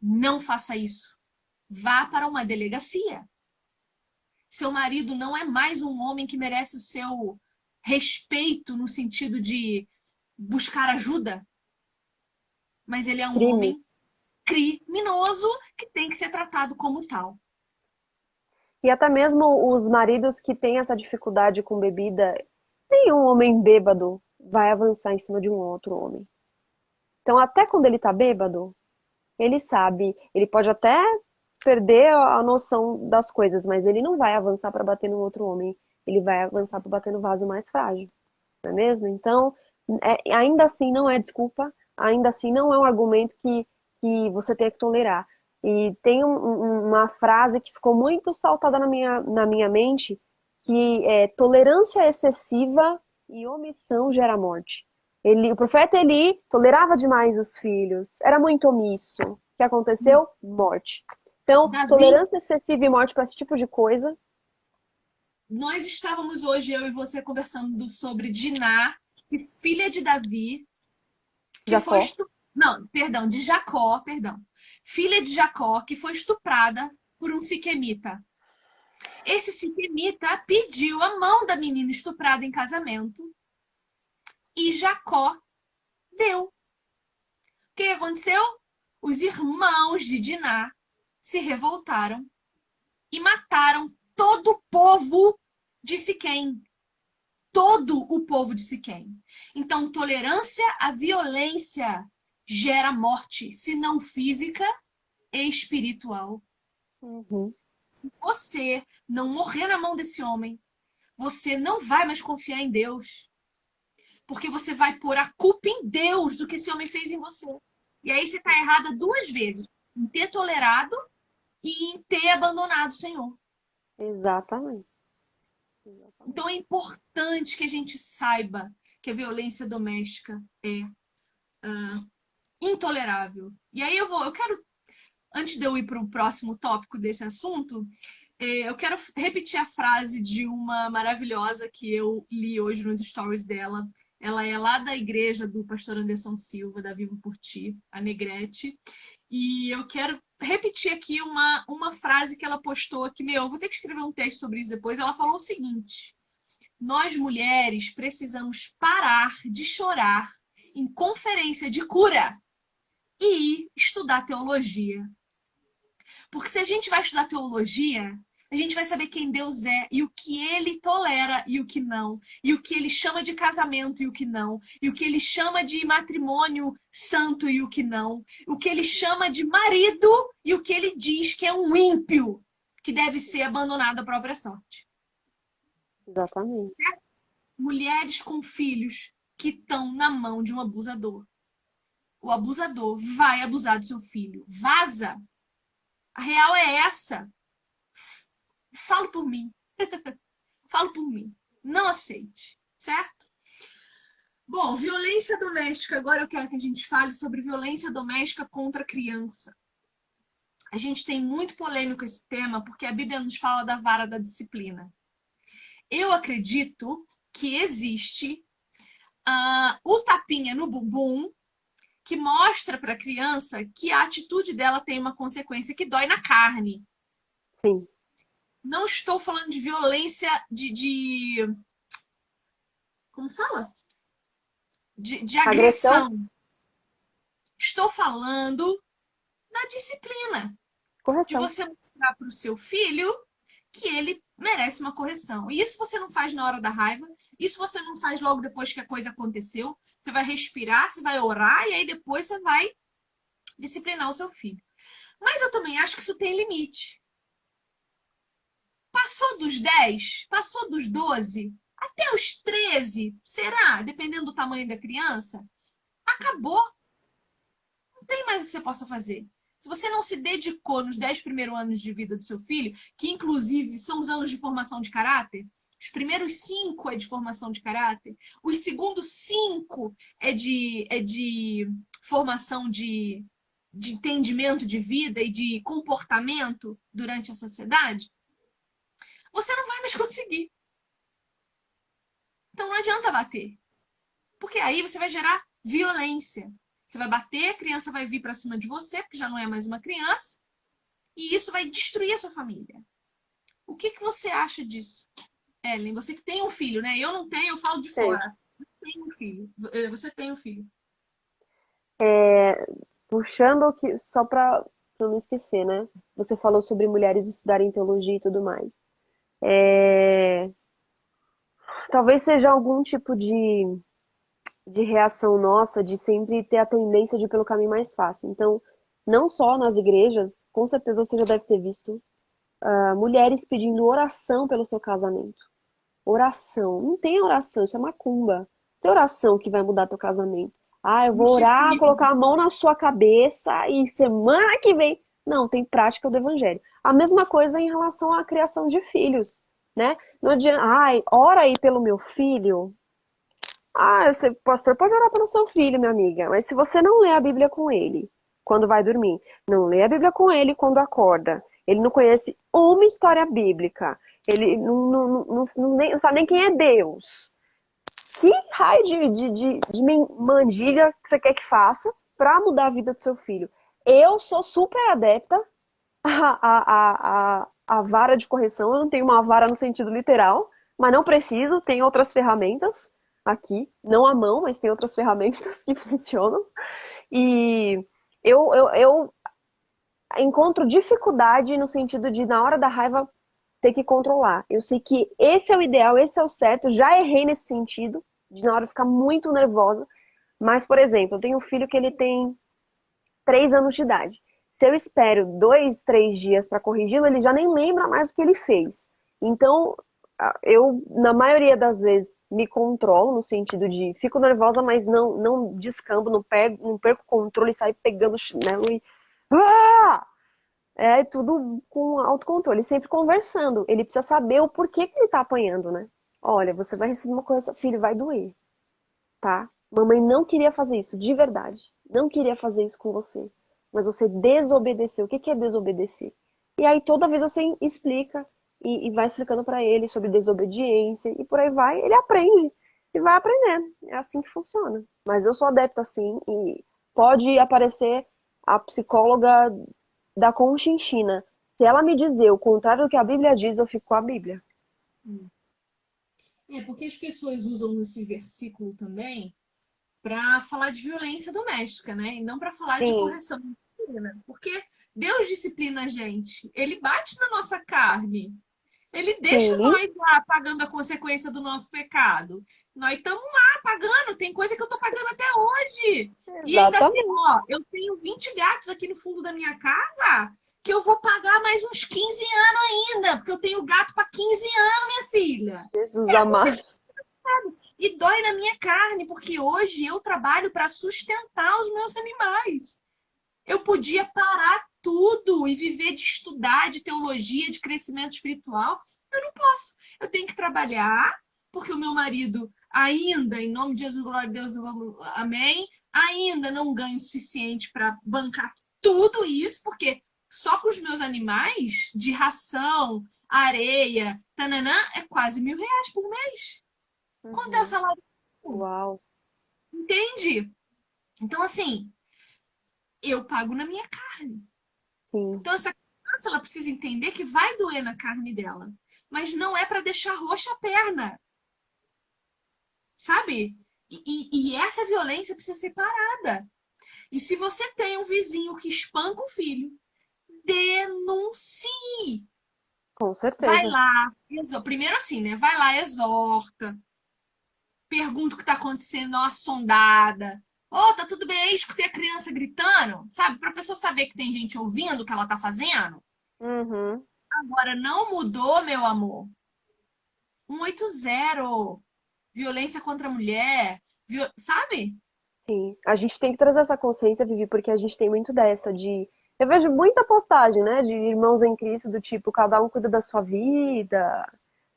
não faça isso. Vá para uma delegacia. Seu marido não é mais um homem que merece o seu respeito no sentido de buscar ajuda, mas ele é um Crime. homem criminoso que tem que ser tratado como tal. E até mesmo os maridos que têm essa dificuldade com bebida, nenhum homem bêbado vai avançar em cima de um outro homem. Então, até quando ele tá bêbado, ele sabe, ele pode até perder a noção das coisas, mas ele não vai avançar para bater no outro homem, ele vai avançar para bater no vaso mais frágil, não é mesmo? Então, ainda assim não é desculpa, ainda assim não é um argumento que você tem que tolerar. E tem uma frase que ficou muito saltada na minha mente, que é tolerância excessiva e omissão gera morte. O profeta Eli tolerava demais os filhos, era muito omisso. O que aconteceu? Morte. Então, Davi, tolerância excessiva e morte para esse tipo de coisa, nós estávamos hoje, eu e você, conversando sobre Diná, filha de Davi, que foi Jacó. Não, perdão, de Jacó, perdão. Filha de Jacó, que foi estuprada por um siquemita. Esse siquemita pediu a mão da menina estuprada em casamento e Jacó deu. O que aconteceu? Os irmãos de Diná se revoltaram e mataram todo o povo de Siquém. Todo o povo de Siquém. Então, tolerância à violência gera morte, se não física e espiritual. Uhum. Se você não morrer na mão desse homem, você não vai mais confiar em Deus. Porque você vai pôr a culpa em Deus do que esse homem fez em você. E aí você está errada duas vezes: em ter tolerado e em ter abandonado o Senhor. Exatamente. Então Exatamente. é importante que a gente saiba que a violência doméstica é intolerável. E aí eu quero, antes de eu ir para o próximo tópico desse assunto, eu quero repetir a frase de uma maravilhosa que eu li hoje nos stories dela. Ela é lá da igreja do pastor Anderson Silva, da Vivo por Ti, a Negrete. E eu quero repetir aqui uma frase que ela postou aqui. Eu vou ter que escrever um texto sobre isso depois. Ela falou o seguinte: nós mulheres precisamos parar de chorar em conferência de cura e ir estudar teologia. Porque se a gente vai estudar teologia, a gente vai saber quem Deus é e o que ele tolera e o que não, e o que ele chama de casamento e o que não, e o que ele chama de matrimônio santo e o que não, o que ele chama de marido e o que ele diz que é um ímpio, que deve ser abandonado à própria sorte. Exatamente. Mulheres com filhos que estão na mão de um abusador. O abusador vai abusar do seu filho. Vaza. A real é essa. Falo por mim. Falo por mim. Não aceite, certo? Bom, violência doméstica. Agora eu quero que a gente fale sobre violência doméstica contra a criança. A gente tem muito polêmico esse tema porque a Bíblia nos fala da vara da disciplina. Eu acredito que existe o tapinha no bumbum que mostra para a criança que a atitude dela tem uma consequência que dói na carne. Sim. Não estou falando de violência como fala? De Agressão, agressão. Estou falando da disciplina. De correção. você mostrar para o seu filho que ele merece uma correção. E isso você não faz na hora da raiva, isso você não faz logo depois que a coisa aconteceu. Você vai respirar, você vai orar e aí depois você vai disciplinar o seu filho. Mas eu também acho que isso tem limite. Passou dos 10, passou dos 12, até os 13, será? Dependendo do tamanho da criança, acabou. Não tem mais o que você possa fazer. Se você não se dedicou nos 10 primeiros anos de vida do seu filho, que inclusive são os anos de formação de caráter, os primeiros 5 é de formação de caráter, os segundos 5 é de formação de entendimento de vida e de comportamento durante a sociedade, você não vai mais conseguir. Então não adianta bater. Porque aí você vai gerar violência. Você vai bater, a criança vai vir para cima de você, porque já não é mais uma criança, e isso vai destruir a sua família. O que você acha disso, Ellen? Você que tem um filho, né? Eu não tenho, eu falo de Sei. fora. Eu tenho um filho. Você tem um filho. Puxando o que, só para eu não esquecer, né? Você falou sobre mulheres estudarem teologia e tudo mais. É, talvez seja algum tipo de reação nossa de sempre ter a tendência de ir pelo caminho mais fácil. Então, não só nas igrejas, com certeza você já deve ter visto, mulheres pedindo oração pelo seu casamento. Oração. Não tem oração, isso é macumba. Não tem oração que vai mudar teu casamento. Ah, eu vou orar, Misticismo. colocar a mão na sua cabeça e semana que vem. Não, tem prática do evangelho. A mesma coisa em relação à criação de filhos, né? Não adianta, ai, ora aí pelo meu filho. Ah, você, pastor, pode orar pelo seu filho, minha amiga, mas se você não lê a Bíblia com ele quando vai dormir, não lê a Bíblia com ele quando acorda, ele não conhece uma história bíblica, ele não sabe nem quem é Deus. Que raio de mandilha que você quer que faça para mudar a vida do seu filho? Eu sou super adepta à vara de correção. Eu não tenho uma vara no sentido literal, mas não preciso. Tem outras ferramentas aqui, não à mão, mas tem outras ferramentas que funcionam. E eu encontro dificuldade no sentido de, na hora da raiva, ter que controlar. Eu sei que esse é o ideal, esse é o certo. Já errei nesse sentido, de na hora ficar muito nervosa. Mas, por exemplo, eu tenho um filho que ele tem 3 anos de idade. Se eu espero 2, 3 dias para corrigi-lo, ele já nem lembra mais o que ele fez. Então, eu, na maioria das vezes, me controlo no sentido de fico nervosa, mas não descambo, não perco o controle e saio pegando o chinelo e. Ah! É tudo com autocontrole, sempre conversando. Ele precisa saber o porquê que ele tá apanhando, né? Olha, você vai receber uma coisa, filho, vai doer, tá? Mamãe não queria fazer isso, de verdade. Não queria fazer isso com você. Mas você desobedeceu. O que é desobedecer? E aí toda vez você explica e vai explicando pra ele sobre desobediência e por aí vai, ele aprende e vai aprendendo. É assim que funciona. Mas eu sou adepta assim e pode aparecer a psicóloga da Conchinchina. Se ela me dizer o contrário do que a Bíblia diz, eu fico com a Bíblia. É, porque as pessoas usam esse versículo também para falar de violência doméstica, né? E não para falar de Sim, correção disciplina. Porque Deus disciplina a gente, ele bate na nossa carne, ele deixa sim, nós lá pagando a consequência do nosso pecado. Nós estamos lá pagando, tem coisa que eu estou pagando até hoje. E ainda tem, exatamente. ó, eu tenho 20 gatos aqui no fundo da minha casa que eu vou pagar mais uns 15 anos ainda, porque eu tenho gato para 15 anos, minha filha. Jesus amado. E dói na minha carne, porque hoje eu trabalho para sustentar os meus animais. Eu podia parar tudo e viver de estudar, de teologia, de crescimento espiritual. Eu não posso. Eu tenho que trabalhar, porque o meu marido ainda, em nome de Jesus, glória a Deus, amém, ainda não ganha o suficiente para bancar tudo isso, porque só com os meus animais, de ração, areia, tananã, é quase R$ 1.000 por mês. Quanto é o Uhum. salário? Uau. Entende? Então, assim, eu pago na minha carne. Sim, Então, essa criança, ela precisa entender que vai doer na carne dela. Mas não é para deixar roxa a perna, sabe? E essa violência precisa ser parada. E se você tem um vizinho que espanca o filho, denuncie. com Vai certeza. lá, primeiro assim, né? Vai lá, exorta, pergunta o que está acontecendo, dá uma sondada. Ô, oh, tá tudo bem? Aí escutei a criança gritando, sabe? Para a pessoa saber que tem gente ouvindo o que ela tá fazendo. Uhum. Agora, não mudou, meu amor. 180. Violência contra a mulher. Sabe? Sim. A gente tem que trazer essa consciência, Vivi, porque a gente tem muito dessa de. Eu vejo muita postagem, né, de irmãos em Cristo do tipo, cada um cuida da sua vida,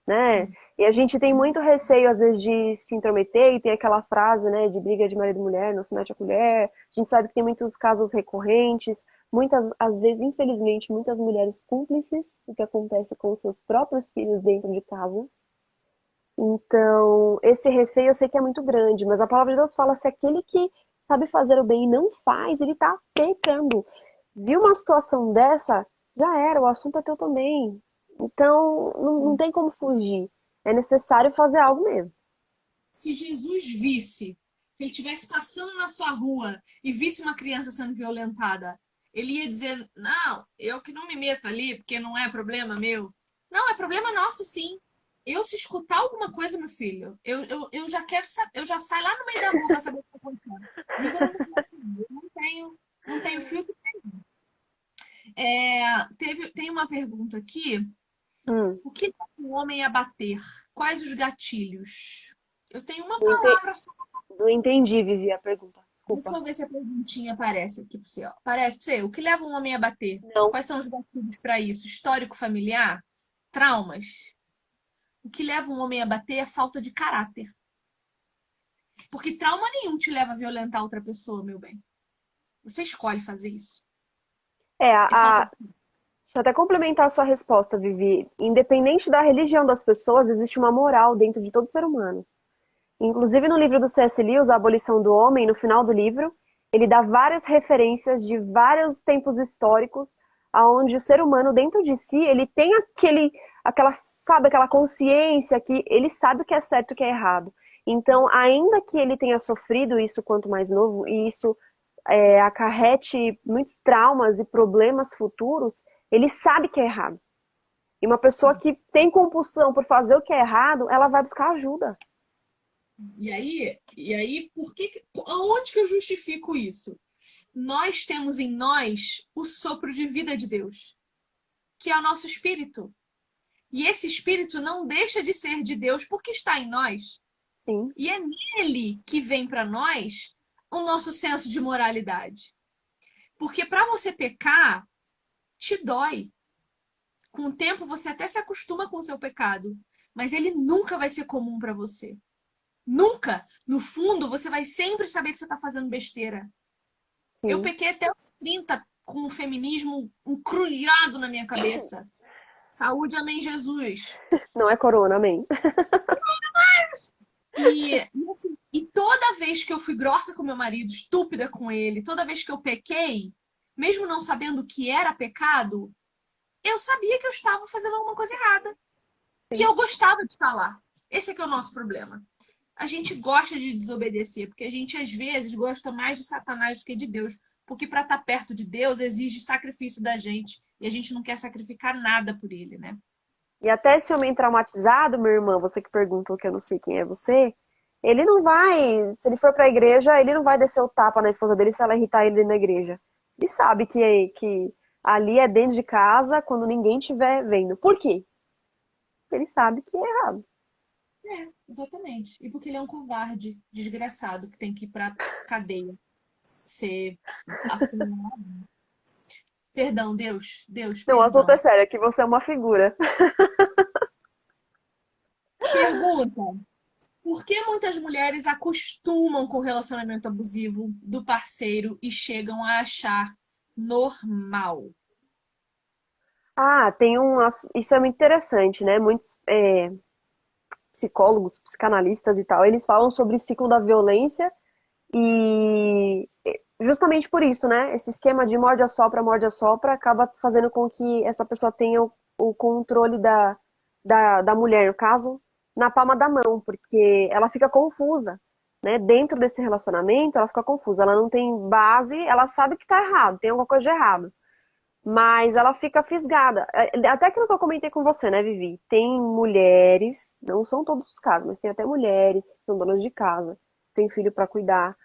né? Sim. E a gente tem muito receio, às vezes, de se intrometer, e tem aquela frase, né, de briga de marido e mulher, não se mete a colher. A gente sabe que tem muitos casos recorrentes, muitas, às vezes, infelizmente, muitas mulheres cúmplices do que acontece com os seus próprios filhos dentro de casa. Então, esse receio eu sei que é muito grande, mas a palavra de Deus fala: se aquele que sabe fazer o bem e não faz, ele tá pecando. Viu uma situação dessa? Já era, o assunto é teu também. Então, não tem como fugir. É necessário fazer algo mesmo. Se Jesus visse, se ele estivesse passando na sua rua e visse uma criança sendo violentada, ele ia dizer: não, eu que não me meto ali, porque não é problema meu. Não, é problema nosso, sim. Eu, se escutar alguma coisa, meu filho, eu já quero saber, eu já saio lá no meio da rua para saber o que está acontecendo. Comigo não, não tenho filtro. Tem uma pergunta aqui. Hum, O que leva o homem a bater? Quais os gatilhos? Eu tenho uma não ente- palavra só. não entendi, Vivi, a pergunta. Deixa Desculpa. eu ver se a perguntinha aparece aqui para você. Ó. Aparece para você. O que leva um homem a bater? Não. Quais são os gatilhos para isso? Histórico familiar? Traumas? O que leva um homem a bater é falta de caráter. Porque trauma nenhum te leva a violentar outra pessoa, meu bem. Você escolhe fazer isso. É, É falta de... deixa eu até complementar a sua resposta, Vivi. Independente da religião das pessoas, existe uma moral dentro de todo ser humano. Inclusive no livro do C.S. Lewis, A Abolição do Homem, no final do livro, ele dá várias referências de vários tempos históricos, aonde o ser humano dentro de si, ele tem aquela consciência que ele sabe o que é certo e o que é errado. Então, ainda que ele tenha sofrido isso quanto mais novo, e isso acarrete muitos traumas e problemas futuros, ele sabe que é errado. E uma pessoa Sim. que tem compulsão por fazer o que é errado, ela vai buscar ajuda. E aí, aonde que eu justifico isso? Nós temos em nós o sopro de vida de Deus, que é o nosso espírito. E esse espírito não deixa de ser de Deus porque está em nós. Sim. E é nele que vem para nós o nosso senso de moralidade. Porque para você pecar, te dói. Com o tempo você até se acostuma com o seu pecado, mas ele nunca vai ser comum para você. Nunca. No fundo, você vai sempre saber que você está fazendo besteira. Eu Sim. pequei até os 30 com o feminismo encrulhado na minha cabeça. Saúde, amém, Jesus. Não é corona, amém. E toda vez que eu fui grossa com meu marido, estúpida com ele, toda vez que eu pequei, mesmo não sabendo o que era pecado, eu sabia que eu estava fazendo alguma coisa errada. E Sim. eu gostava de estar lá. Esse é que é o nosso problema. A gente gosta de desobedecer, porque a gente às vezes gosta mais de Satanás do que de Deus. Porque para estar perto de Deus exige sacrifício da gente. E a gente não quer sacrificar nada por ele, né? E até esse homem traumatizado, minha irmã, você que perguntou que eu não sei quem é você, ele não vai, se ele for pra igreja, ele não vai descer o tapa na esposa dele se ela irritar ele na igreja. Ele sabe que ali é dentro de casa quando ninguém estiver vendo. Por quê? Ele sabe que é errado. Exatamente. E porque ele é um covarde, desgraçado, que tem que ir pra cadeia. Ser apunhalado. Perdão, Deus. Deus, Não, o assunto é perdão. sério, é que você é uma figura. Pergunta. Por que muitas mulheres acostumam com o relacionamento abusivo do parceiro e chegam a achar normal? Ah, isso é muito interessante, né? Muitos psicólogos, psicanalistas e tal, eles falam sobre o ciclo da violência e justamente por isso, né? Esse esquema de morde a sopra acaba fazendo com que essa pessoa tenha o controle da mulher, no caso, na palma da mão, porque ela fica confusa, né? Dentro desse relacionamento, ela fica confusa, ela não tem base, ela sabe que tá errado, tem alguma coisa de errado. Mas ela fica fisgada. Até aquilo que eu comentei com você, né, Vivi? Tem mulheres, não são todos os casos, mas tem até mulheres que são donas de casa, têm filho para cuidar.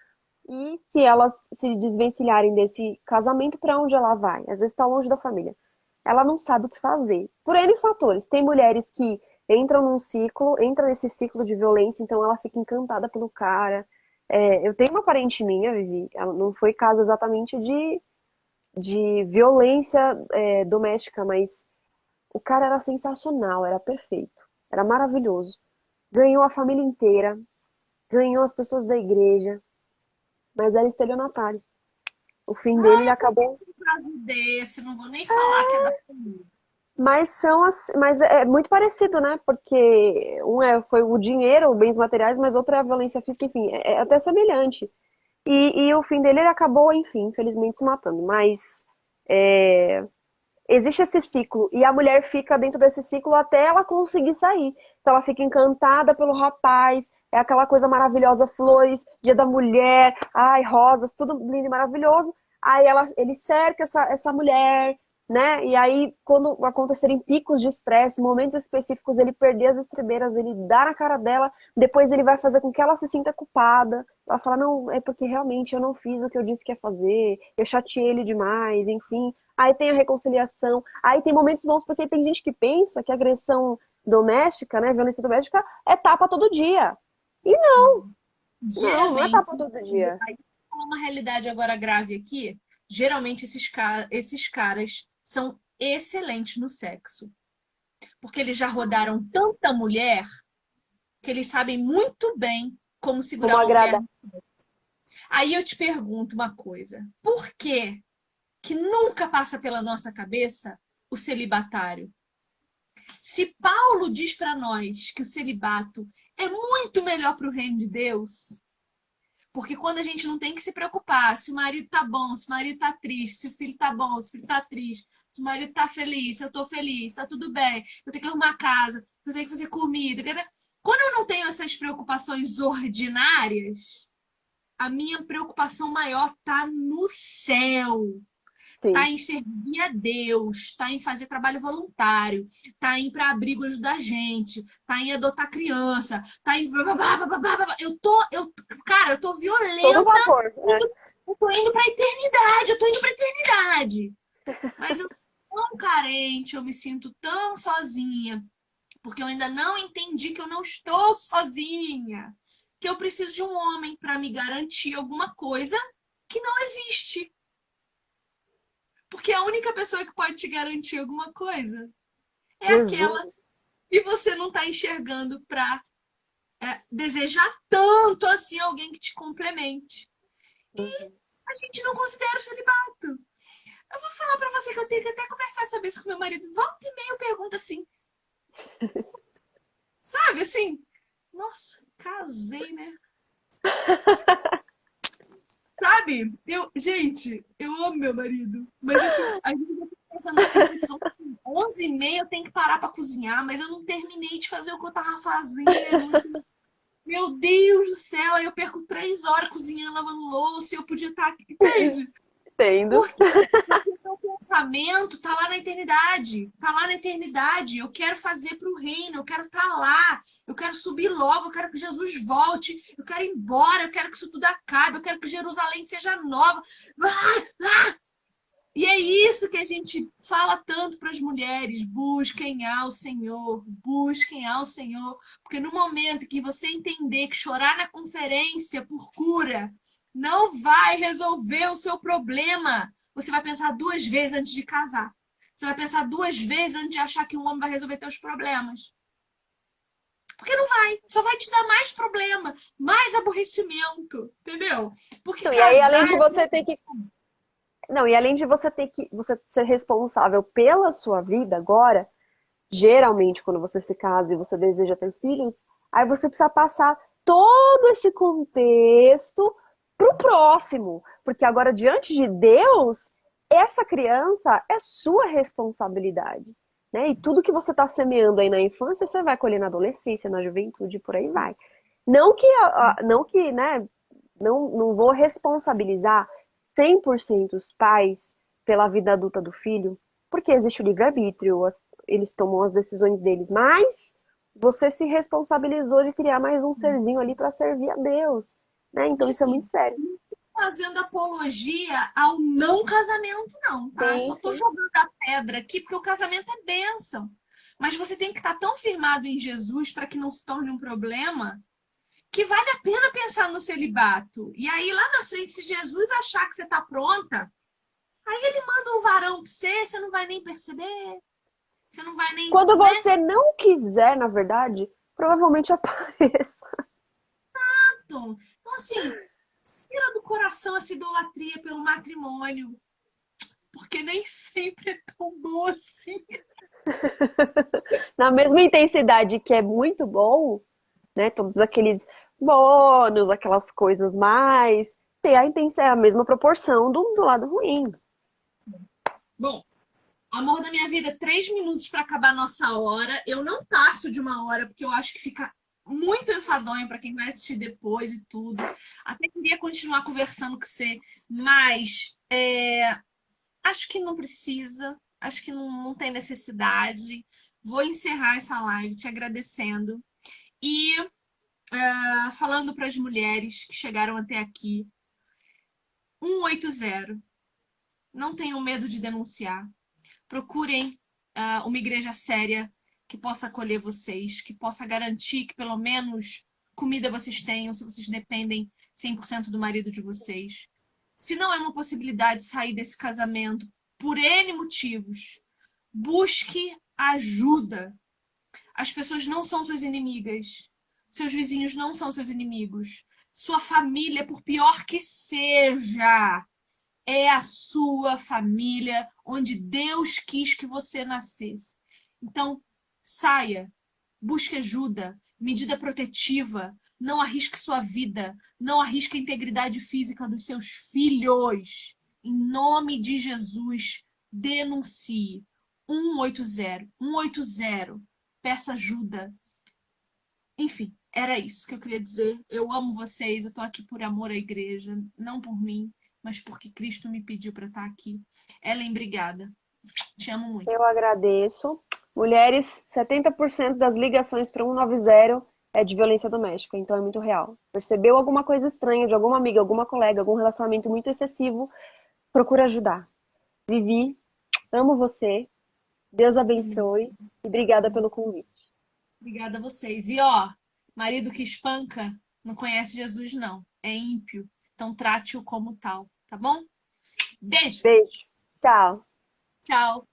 E se elas se desvencilharem desse casamento, para onde ela vai? Às vezes está longe da família. Ela não sabe o que fazer. Por N fatores. Tem mulheres que entram nesse ciclo de violência, então ela fica encantada pelo cara. Eu tenho uma parente minha, Vivi, ela não foi caso exatamente de violência doméstica, mas o cara era sensacional, era perfeito, era maravilhoso. Ganhou a família inteira, ganhou as pessoas da igreja, mas era estelionatário. O fim dele, ele Ai, eu acabou. conheço um caso desse, não vou nem falar que é da família. Mas é muito parecido, né? Porque foi o dinheiro, bens materiais, mas outro é a violência física, enfim, é até semelhante. E o fim dele, ele acabou, enfim, infelizmente se matando. Mas é, existe esse ciclo e a mulher fica dentro desse ciclo até ela conseguir sair. Então ela fica encantada pelo rapaz, é aquela coisa maravilhosa, flores, dia da mulher, ai, rosas, tudo lindo e maravilhoso. Aí ele cerca essa mulher, né? E aí, quando acontecerem picos de estresse, momentos específicos, ele perder as estribeiras, ele dá na cara dela, depois ele vai fazer com que ela se sinta culpada. Ela fala, não, é porque realmente eu não fiz o que eu disse que ia fazer, eu chateei ele demais, enfim. aí tem a reconciliação, aí tem momentos bons, porque tem gente que pensa que agressão doméstica, né, violência doméstica, é tapa todo dia. E não é Geralmente, tapa todo dia. aí fala uma realidade agora grave aqui. Geralmente esses caras são excelentes no sexo. Porque eles já rodaram tanta mulher que eles sabem muito bem como segurar Como uma mulher. agradar. Aí eu te pergunto uma coisa: por que que nunca passa pela nossa cabeça o celibatário? Se Paulo diz para nós que o celibato é muito melhor para o reino de Deus, porque quando a gente não tem que se preocupar se o marido tá bom, se o marido tá triste, se o filho tá bom, se o filho tá triste, se o marido tá feliz, se eu tô feliz, tá tudo bem, eu tenho que arrumar a casa, eu tenho que fazer comida. Quando eu não tenho essas preocupações ordinárias, a minha preocupação maior tá no céu. Tá Sim. em servir a Deus, tá em fazer trabalho voluntário, tá em ir para abrigo ajudar gente, tá em adotar criança, tá em. Cara, eu tô Todo violenta, vapor, né? eu tô indo pra eternidade, eu tô indo pra eternidade. Mas eu tô tão carente, eu me sinto tão sozinha, porque eu ainda não entendi que eu não estou sozinha, que eu preciso de um homem para me garantir alguma coisa que não existe. Porque a única pessoa que pode te garantir alguma coisa é aquela Jesus. que você não está enxergando para desejar tanto assim alguém que te complemente. Uhum. A gente não considera o celibato. Eu vou falar para você que eu tenho que até conversar sobre isso com meu marido. Volta e meia eu pergunto assim, sabe assim? Nossa, casei, né? Sabe? Gente, eu amo meu marido, mas eu fico, às vezes eu fico pensando assim, putz, 11h30 eu tenho que parar para cozinhar, mas eu não terminei de fazer o que eu tava fazendo. Meu Deus do céu, aí eu perco 3 horas cozinhando, lavando louça, e eu podia estar aqui, entende? Entendo. Porque o meu pensamento tá lá na eternidade, tá lá na eternidade. Eu quero fazer para o reino, eu quero estar lá, eu quero subir logo, eu quero que Jesus volte, eu quero ir embora, eu quero que isso tudo acabe, eu quero que Jerusalém seja nova. E é isso que a gente fala tanto para as mulheres: busquem ao Senhor, busquem ao Senhor, porque no momento que você entender que chorar na conferência por cura não vai resolver o seu problema, você vai pensar 2 vezes antes de casar. Você vai pensar 2 vezes antes de achar que um homem vai resolver teus problemas. Porque não vai, só vai te dar mais problema, mais aborrecimento, entendeu? Porque Não, e aí, além casar de você ter que. Não, e além de você ser responsável pela sua vida agora, geralmente, quando você se casa e você deseja ter filhos, aí você precisa passar todo esse contexto pro próximo. Porque agora, diante de Deus, essa criança é sua responsabilidade. Né? E tudo que você está semeando aí na infância, você vai colher na adolescência, na juventude, por aí vai. Não que, né, não vou responsabilizar 100% os pais pela vida adulta do filho, porque existe o livre-arbítrio, eles tomam as decisões deles, mas você se responsabilizou de criar mais um serzinho ali para servir a Deus, né? Então e isso é assim, muito sério. fazendo apologia ao não casamento, não, tá? Sim, Só tô sim. jogando a pedra aqui porque o casamento é bênção. Mas você tem que estar tão firmado em Jesus para que não se torne um problema que vale a pena pensar no celibato. E aí, lá na frente, se Jesus achar que você está pronta, aí ele manda um varão para você, você não vai nem perceber, você não vai nem, Quando né? você não quiser, na verdade, provavelmente apareça. Então, assim, tira do coração essa idolatria pelo matrimônio, porque nem sempre é tão boa assim. Na mesma intensidade que é muito bom, né? Todos aqueles bônus, aquelas coisas mais. Ter a intenção, é a mesma proporção do lado ruim. Bom, amor da minha vida, 3 minutos para acabar a nossa hora. Eu não passo de uma hora, porque eu acho que fica muito enfadonho para quem vai assistir depois e tudo. Até queria continuar conversando com você, mas acho que não precisa, acho que não tem necessidade. Vou encerrar essa live te agradecendo e falando para as mulheres que chegaram até aqui: 180. Não tenham medo de denunciar. Procurem uma igreja séria que possa acolher vocês, que possa garantir que pelo menos comida vocês tenham, se vocês dependem 100% do marido de vocês. Se não é uma possibilidade sair desse casamento por N motivos, busque ajuda. As pessoas não são suas inimigas. Seus vizinhos não são seus inimigos. Sua família, por pior que seja, é a sua família onde Deus quis que você nascesse. Então, saia, busque ajuda, medida protetiva, não arrisque sua vida, não arrisque a integridade física dos seus filhos. Em nome de Jesus, denuncie. 180, 180. Peça ajuda. Enfim, era isso que eu queria dizer. Eu amo vocês, eu tô aqui por amor à igreja, não por mim, mas porque Cristo me pediu para estar aqui. Ellen, obrigada. Te amo muito. Eu agradeço. Mulheres, 70% das ligações para 190 é de violência doméstica, então é muito real. Percebeu alguma coisa estranha de alguma amiga, alguma colega, algum relacionamento muito excessivo, procura ajudar. Vivi, amo você, Deus abençoe e obrigada pelo convite. Obrigada a vocês. E ó, marido que espanca não conhece Jesus, não. É ímpio. Então trate-o como tal, tá bom? Beijo. Beijo. Tchau. Tchau.